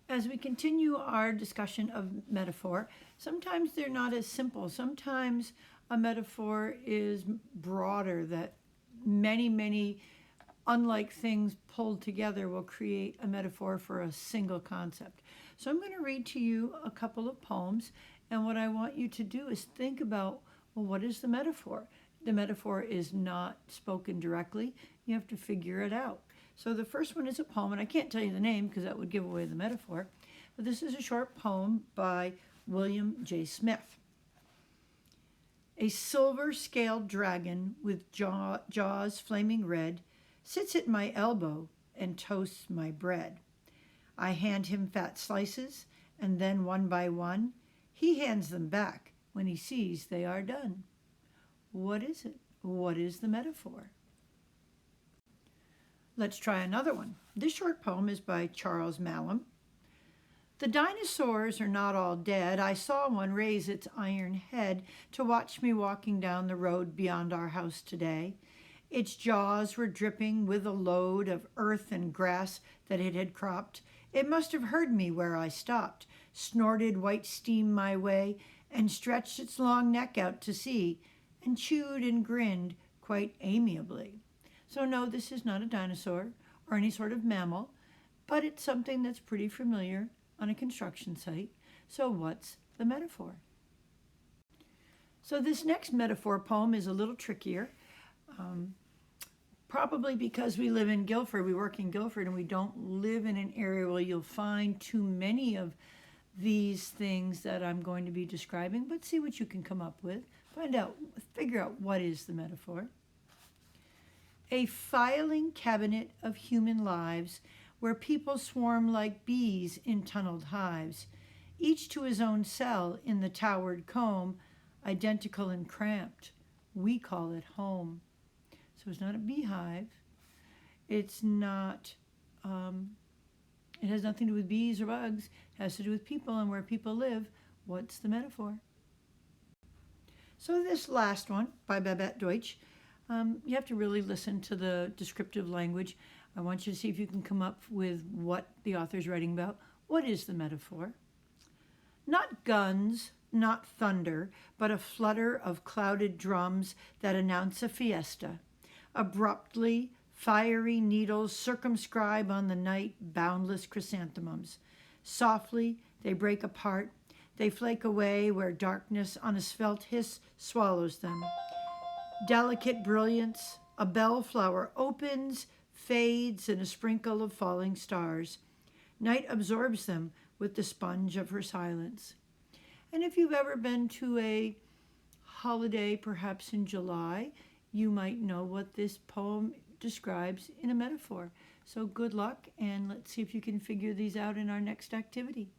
As we continue our discussion of metaphor, sometimes they're not as simple. Sometimes a metaphor is broader, that many unlike things pulled together will create a metaphor for a single concept. So I'm going to read to you a couple of poems, and what I want you to do is think about, well, what is the metaphor? The metaphor is not spoken directly. You have to figure it out. So the first one is a poem, and I can't tell you the name because that would give away the metaphor, but this is a short poem by William J. Smith. A silver-scaled dragon with jaws flaming red sits at my elbow and toasts my bread. I hand him fat slices, and then one by one, he hands them back when he sees they are done. What is it? What is the metaphor? Let's try another one. This short poem is by Charles Mallam. The dinosaurs are not all dead. I saw one raise its iron head to watch me walking down the road beyond our house today. Its jaws were dripping with a load of earth and grass that it had cropped. It must have heard me where I stopped, snorted white steam my way, and stretched its long neck out to sea, and chewed and grinned quite amiably. So no, this is not a dinosaur or any sort of mammal, but it's something that's pretty familiar on a construction site. So what's the metaphor? So this next metaphor poem is a little trickier, probably because we live in Guilford, we work in Guilford, and we don't live in an area where you'll find too many of these things that I'm going to be describing, but see what you can come up with. Figure out what is the metaphor. A filing cabinet of human lives where people swarm like bees in tunneled hives, each to his own cell in the towered comb, identical and cramped. We call it home. So it's not a beehive. It's not, it has nothing to do with bees or bugs. It has to do with people and where people live. What's the metaphor? So this last one by Babette Deutsch, you have to really listen to the descriptive language. I want you to see if you can come up with what the author's writing about. What is the metaphor? Not guns, not thunder, but a flutter of clouded drums that announce a fiesta. Abruptly, fiery needles circumscribe on the night boundless chrysanthemums. Softly, they break apart. They flake away where darkness on a svelte hiss swallows them. Delicate brilliance, a bellflower opens, fades in a sprinkle of falling stars. Night absorbs them with the sponge of her silence. And if you've ever been to a holiday, perhaps in July, you might know what this poem describes in a metaphor. So good luck, and let's see if you can figure these out in our next activity.